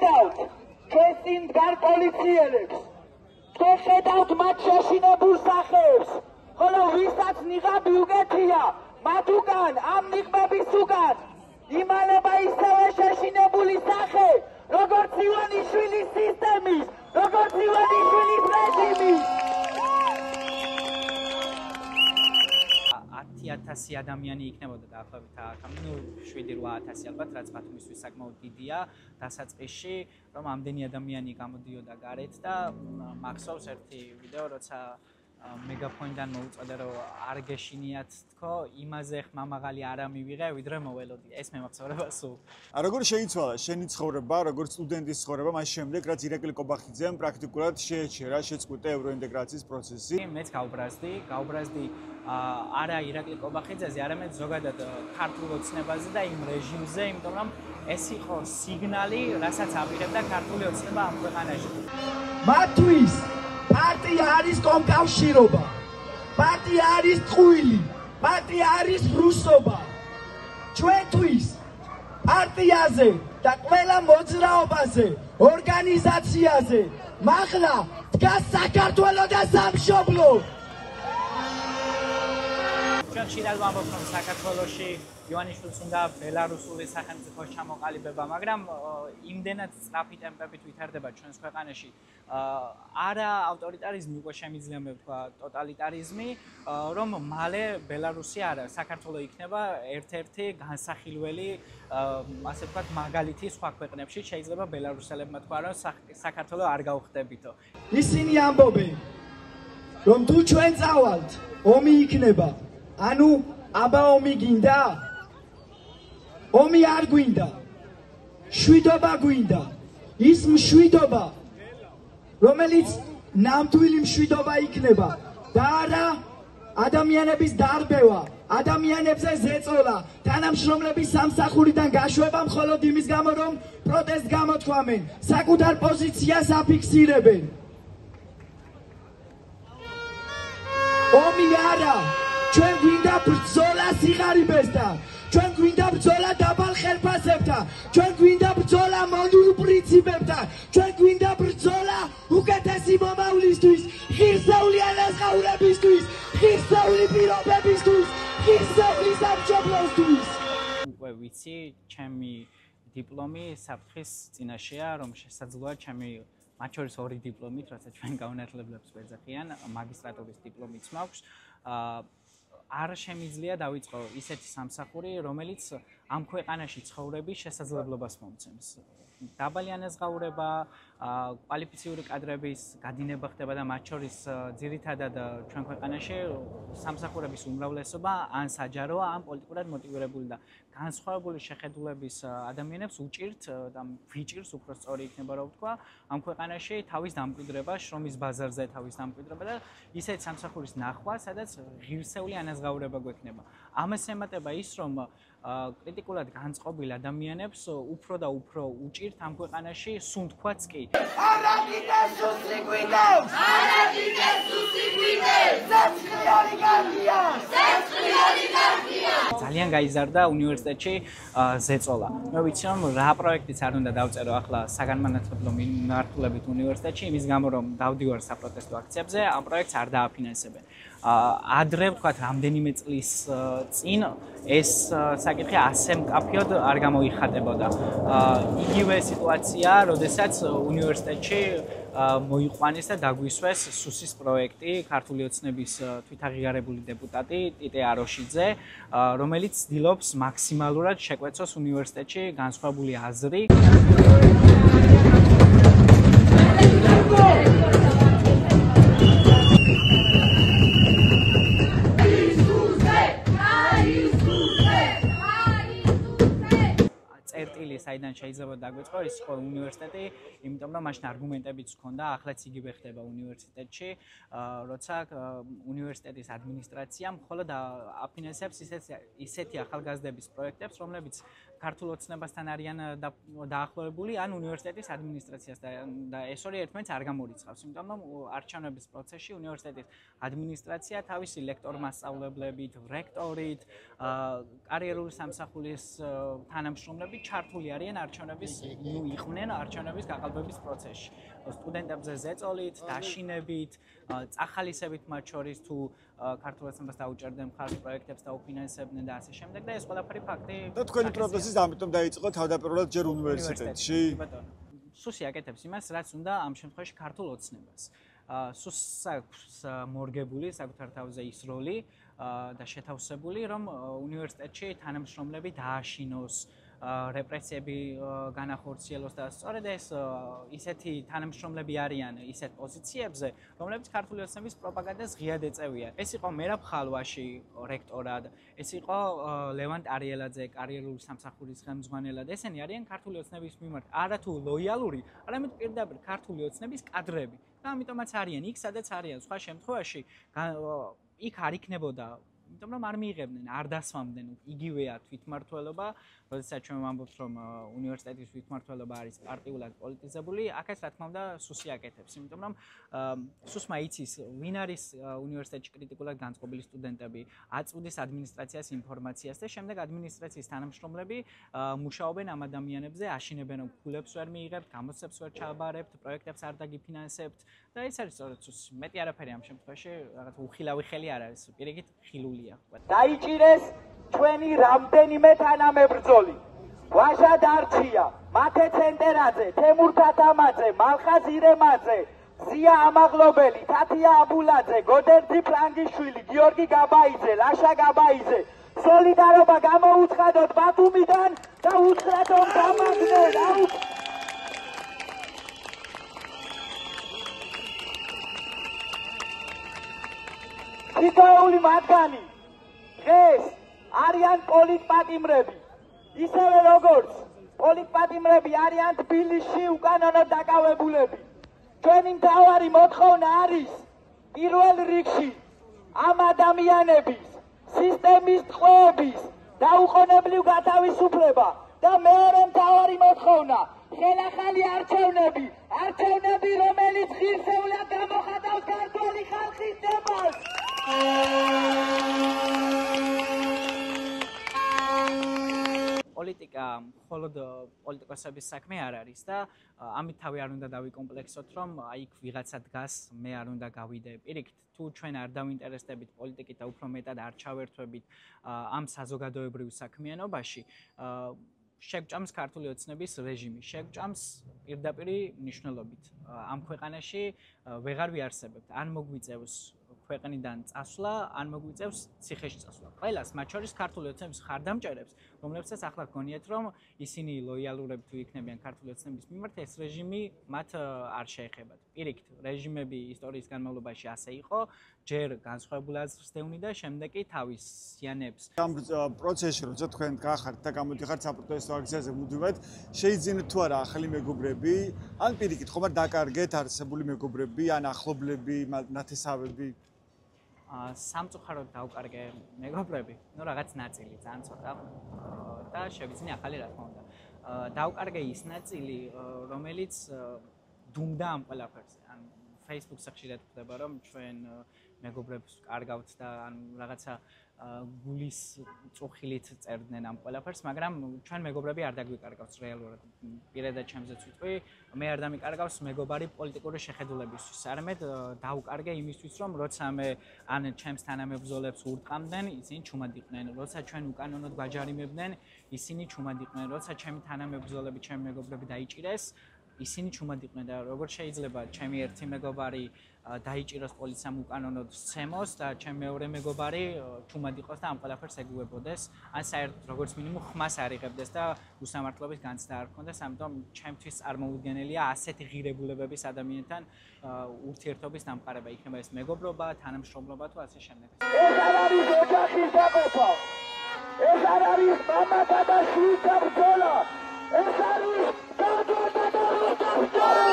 ხედავთ ქესინ მდგარ პოლიციელებს, თქვენ ხედავთ მათ შეშინებულ სახეებს, ხოლო ვისაც ნიღაბი უკეთია, მათ უკან, ამ ნიღბების უკან იმალება ისევე შეშინებული სახე, როგორც ივანიშვილის სისტემის, როგორც ივანიშვილის რეჟიმის. 10,000 ადამიანი იქნებოდა დაახლოებით აქ, 7-8,000 ალბათ, რაც ბათუმისთვის საკმაოდ დიდია დასაწყისში, რომ ამდენი ადამიანი გამოდიოდა გარეთ და მახსოვს ერთი ვიდეო, როცა მეგაფონიდან მოუწოდა, რომ არ გეშინიათ თქო, იმაზე ხმამაღალი არ ამივიღე, ვიდრე მოველოდი. ეს მე მახსოვრება სულ. როგორ შეიცვალა შენი ცხოვრება, როგორც სტუდენტის ცხოვრება, მას შემდეგ, რაც ირაკლი კობახიძემ პრაქტიკულად შეეჩერა, შეწყვიტა ევროინტეგრაციის პროცესი? მეც გავბრაზდი არა ირაკლი კობახიძეზე, არამედ ზოგადად ქართულ ოცნებაზე და იმ რეჟიმზე, იმიტომ რომ ეს იყო სიგნალი, რასაც აპირებდა ქართული ოცნება ამ ქვეყანაში. მათთვის პარტია არის კომკავშირობა, პარტია არის ტყუილი, პარტია არის რუსობა. ჩვენთვის პარტიაზე და ყველა მოძრაობაზე, ორგანიზაციაზე მაღლა დგას საქართველო და სამშობლო. ჩვენ ხშირად ვამბობთ, რომ საქართველოში ივანიშვილს უნდა ბელარუსული სახელმწიფოს ჩამოყალიბება, მაგრამ იმდენად სწრაფი ტემპებით ვითარდება ჩვენს ქვეყანაში. არა ავტორიტარიზმი უკვე შემიძლია მე ვთქვა ტოტალიტარიზმი, რომ მალე ბელარუსი არა, საქართველო იქნება ერთ-ერთი განსახილველი, ასე ვთქვათ, მაგალითი სხვა ქვეყნებში. შეიძლება ბელარუსელებმა თქვა, რომ საქართველო არ გავხდებითო. ისინი ამბობენ, რომ თუ ჩვენ წავალთ, ომი იქნება. ანუ აბა ომი გინდა? ომი არ გვინდა. შვიდობა გვინდა. ის მშვიდობა, რომელიც ნამდვილი მშვიდობა იქნება და არა ადამიანების დარბევა, ადამიანებზე ზეწოლა, თანამშრომლების სამსახურიდან გაშვება მხოლოდ იმის გამო, რომ პროტესტ გამოთქვამენ, საკუთარ პოზიციას აფიქსირებენ. ომი არა, ჩვენ გვინდა ბრძოლა სიღარიბესთან, ჩვენ გვინდა ბრძოლა დაბალ ხელფასებთან, ჩვენ გვინდა ბრძოლა მონურ პრინციპებთან, ჩვენ გვინდა ბრძოლა უკეთესი მომავლისთვის, ღირსეული ანაზღაურებისთვის, ღირსეული პირობებისთვის, ღირსეული სამშობლოსთვის. უკვე ვიცი, ჩემი დიპლომი საფრთხის წინაშეა, რომ შესაძლოა ჩემი მათ შორის ორი დიპლომით, როცა ჩვენ გაუნათლებლებს გვეძახიან, მაგისტრატურის დიპლომიც მაქვს. არ შემიძლია დავიწყო ისეთი სამსახური, რომელიც ამ ქვეყანაში ცხოვრების შესაძლებლობას მომცემს. დაბალი ანაზღაურება, კვალიფიციური კადრების გადინება ხდება და მათ შორის ძირითადად ჩვენ ქვეყანაში სამსახურების უმრავლესობა ან საჯაროა, ან პოლიტიკურად მოტივირებული და განსხვავებული შეხედულების ადამიანებს უჭირთ და ვიჭირს, უფრო სწორი იქნება რა ვთქვა, ამ ქვეყანაში თავის დამკვიდრება, შრომის ბაზარზე თავის დამკვიდრება და ისეთ სამსახურის ნახვა, სადაც ღირსეული ანაზღაურება გვექნება. ამას ემატება ის, რომ კრიტიკულად განწყობილ ადამიანებს უფრო და უფრო უჭირთ ამ ქვეყანაში სუნთქვაც კი. ძალიან გაიზარდა უნივერსიტეტში ზეწოლა. მე ვიცი, რომ რა პროექტიც არ უნდა დავწერო ახლა საგანმანათლებლო მიმართულებით უნივერსიტეტში, იმის გამო რომ დავდივარ საპროტესტო აქციებზე, ამ პროექტს არ დააფინანსებენ. ადრე ვთქვათ, რამდენიმე წლის წინ ეს საკითხი ასე მკაფიოდ არ გამოიხატებოდა. იგივე სიტუაცია, როდესაც უნივერსიტეტში მოიყვანეს და დაგვისვეს სუსის პროექტი, ქართული ოცნების თვითაღიარებული დეპუტატი ტიტე აროშიძე, რომელიც ცდილობს მაქსიმალურად შეკვეცოს უნივერსიტეტში განსხვავებული აზრი. წერტილი საიდან შეიძლება დაგვეწყო ის იყო უნივერსიტეტი, იმიტომ რომ მაშინ არგუმენტებიც ჰქონდა, ახლაც იგივე ხდება უნივერსიტეტში, როცა უნივერსიტეტის ადმინისტრაცია მხოლოდ აფინანსებს ისეთი ახალგაზრდების პროექტებს, რომლებიც ქართულ ოცნებასთან არიან დაახლოებული ან უნივერსიტეტის ადმინისტრაციასთან და ეს ორი ერთმანეთს არ გამორიცხავს, იმიტომ რომ არჩევნების პროცესში უნივერსიტეტის ადმინისტრაცია თავისი ლექტორ-მასწავლებლებით, რექტორით, კარიერული სამსახურის თანამშრომლებით ჩართული არიან იყვნენ არჩევნების გაყალბების პროცესში. სტუდენტებზე ზეწოლით, დაშინებით, წახალისებით მათ შორის თუ ქართულ ოცნებას დაუჭერდნენ მხარს პროექტებს და უფინანსებდნენ და ასე შემდეგ და ეს ყველაფერი ფაქტი და თქვენი პროცესის ამიტომ დაიწყო თავდაპირველად ჯერ უნივერსიტეტში. სუსი აკეთებს იმას, რაც უნდა ამ შემთხვევაში ქართულ ოცნებას. სუსს აქვს მორგებული საკუთარ თავზე ის როლი და შეთავსებული, რომ უნივერსიტეტში თანამშრომლები დააშინოს, რეპრესიები განახორციელოს და სწორედ ეს ისეთი თანამშრომლები არიან ისეთ პოზიციებზე, რომლებიც ქართული ოცნების პროპაგანდას ღიად ეწევიან. ეს იყო მერაბ ხალვაში რექტორად, ეს იყო ლევანტ არიელაძე კარიერული სამსახურის ხელმძღვანელად. ესენი არიან ქართული ოცნების მიმართ არათუ ლოიალური, არამედ პირდაპირ ქართული ოცნების კადრები. და ამიტომაც არიან იქ, სადაც არიან. სხვა შემთხვევაში იქ არ იქნებოდა, იმიტომ რომ არ მიიღებდნენ, არ დასვამდნენ იგივეა თვითმმართველობა, როდესაც ჩვენ ვამბობთ, რომ უნივერსიტეტის თვითმმართველობა არის პარტიულად პოლიტიზებული, აქაც რა თქმა უნდა სუსი აკეთებს, იმიტომ რომ სუსმა იცის, ვინ არის უნივერსიტეტში კრიტიკულად განწყობილი სტუდენტები, აწვდის ადმინისტრაციას ინფორმაციას და შემდეგ ადმინისტრაციის თანამშრომლები მუშაობენ ამ ადამიანებზე, აშინებენ, რომ ფულებს ვერ მიიღებთ, გამოცდებს ვერ ჩააბარებთ, პროექტებს არ დაგიფინანსებთ და ეს არის სწორედ სუსი. მეტი არაფერი ამ შემთხვევაში რაღაც უხილავი ხელი არ არის, პირიქით ხილულია. დაიჭირეს ჩვენი რამდენიმე თანამებრძოლი. ვაჟა დარჩია, მათე ცენტერაძე, თემურ თათამაძე, მალხაზ ირემაძე, ზია ამაღლობელი, თათია აბულაძე, გოდერძი ფრანგიშვილი, გიორგი გაბაიძე, ლაშა გაბაიძე. სოლიდარობა გამოუცხადოთ ბათუმიდან და უთხრათ რომ დამაგდნენ. თითოეული მათგანი დღეს არიან პოლიტპატიმრები, ისევე როგორც პოლიტპატიმრები არიან თბილისში უკანონოდ დაკავებულები. ჩვენი მთავარი მოთხოვნა არის პირველ რიგში ამ ადამიანების სისტემის ტყვეების დაუყოვნებლივ გათავისუფლება და მეორე მთავარი მოთხოვნა ხელახალი არჩევნები, რომელიც ღირსეულად გამოხატავს ქართული ხალხის ცებას. პოლიტიკა მხოლოდ პოლიტიკოსების საქმე არ არის და ამით თავი არ უნდა დავიკომპლექსოთ, რომ აი იქ ვიღაცა დგას, მე არ უნდა გავიდე. პირიქით, თუ ჩვენ არ დავინტერესდებით პოლიტიკით და უფრო მეტად არ ჩავერთვებით ამ საზოგადოებრივ საქმიანობაში, შეგვჭამს ქართული ოცნების რეჟიმი, შეგვჭამს პირდაპირი მნიშვნელობით. ამ ქვეყანაში ვეღარ ვიარსებებთ, ან მოგვიწევს ქვეყნიდან წასვლა, ან მოგვიწევს ციხეში წასვლა. ყველას, მათ შორის ქართული ოცნების ხარდამჭერებს, რომლებსაც ახლა გგონიათ, რომ ისინი ლოიალურები თუ იქნებიან ქართული ოცნების მიმართ, ეს რეჟიმი მათ არ შეეხებათ. პირიქით, რეჟიმები ისტორიის განმავლობაში ასე იყო, ჯერ განსხვავებულ აზრს დევნიდა, შემდეგ კი თავის სიანებს. ამ პროცესში, როცა თქვენ გახართ და გამოდიხართ საპროტესტო აქციაზე მუდმივად, შეიძინეთ თუ არა ახალი მეგობრები, ან პირიქით, ხომ არ დაკარგეთ არსებული მეგობრები, ან ახლობლები, ნათესავები? სამწუხაროდ დავკარგე მეგობრები, ну რაღაც ნაწილი, ძალიან ცოტა და შევიძინე ახალი რა თქმა უნდა. დავკარგე ის ნაწილი, რომელიც დუმდა ამ ყველაფერზე. ან Facebook-ზე ხშირად ხდება, რომ ჩვენ მეგობრებს კარგავთ და ან რაღაცა გულის წუხილით წერდნენ ამ ყველაფერს, მაგრამ ჩვენ მეგობრები არ დაგვიკარგავს რეალურად. პირადად ჩემზეც ვიტყვი, მე არ დამიკარგავს მეგობარი პოლიტიკური შეხედულებისთვის. არამედ დავკარგე იმისთვის, რომ როცა მე ან ჩემს თანამებრძოლებს ურტყამდნენ, ისინი ჩუმად იყვნენ. როცა ჩვენ უკანონოდ გვაჯარიმებდნენ, ისინი ჩუმად იყვნენ. როცა ჩემი თანამებრძოლები, ჩემი მეგობრები დაიჭირეს, ისინი ჩუმად იყვნენ და როგორ შეიძლება ჩემი ერთი მეგობარი დაიჭიროს პოლიციამ უკანონოდ სცემოს და ჩემი მეორე მეგობარი ჩუმად იყოს და ამ ყველაფერს ეგუებოდეს, ან საერთოდ როგორც მინიმუმ ხმას არ იღებდეს და უსამართლობის განცდა არ ჰქონდეს, ამიტომ ჩემთვის წარმოუდგენელია ასეთი ღირებულებების ადამიანთან ურთიერთობის დამყარება, იქნება ეს მეგობრობა, თანამშრომლობა თუ ასე შემდეგ. ეს არ არის ოჯახის დაყოფა, ეს არ არის მამათა და შვილთა ბრძოლა, ეს არის დაბჭოთა და რუსთა ბრძოლა.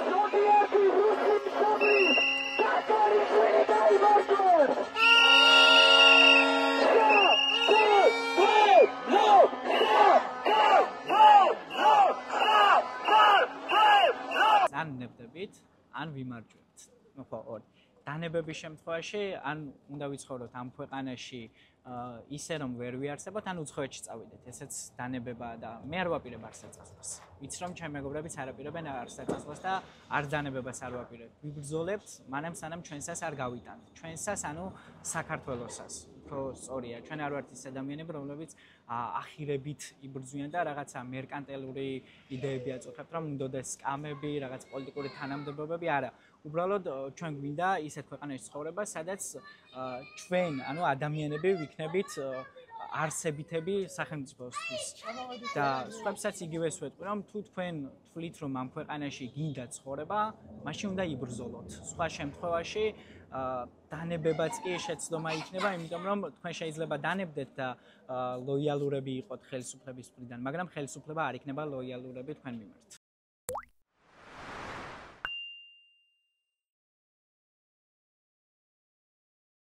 Sovieti Ruski Soviet, Tatari Sweden, ვიმარჯვებთ. ხო, ორი. დანებების შემთხვევაში ან უნდა ვიცხოვროთ ამ ქვეყანაში ისე რომ ვერ ვიარსებოთ, ან უცხოეთში წავიდეთ. ესეც დანებებაა და მე არ ვაპირებ არსაცასვლას. ვიცი რომ ჩემი მეგობრებიც არ აპირებენ არსაცასვლას და არ დანებებას არ ვაპირებ. ვიბრძოლებთ, მანამ სანამ ჩვენსას არ გავიტანთ. ჩვენსას, ანუ საქართველოსას. უფრო სწორია. ჩვენ არ ვართ ის ადამიანები, რომლებიც ახირებით იბრძვიან და რაღაცა მერკანტილური იდეები აწუხებთ, რომ უნდადეს სკამები, რაღაც პოლიტიკური თანამდებობები, არა. უბრალოდ ჩვენ გვინდა ისეთ ქვეყანაში ცხოვრება, სადაც ჩვენ, ანუ ადამიანები ვიქნებით არსებითები სახელმწიფოსთვის. და სხვებსაც იგივეს ვეტყვი, რომ თუ თქვენ თვლით, რომ ამ ქვეყანაში გინდა ცხოვრება, მაშინ უნდა იბრძოლოთ. სხვა შემთხვევაში დანებებაც კი შეცდომა იქნება, იმიტომ რომ თქვენ შეიძლება დანებდეთ და ლოიალურები იყოთ ხელისუფლების მხრიდან, მაგრამ ხელისუფლება არ იქნება ლოიალურები თქვენ მიმართ.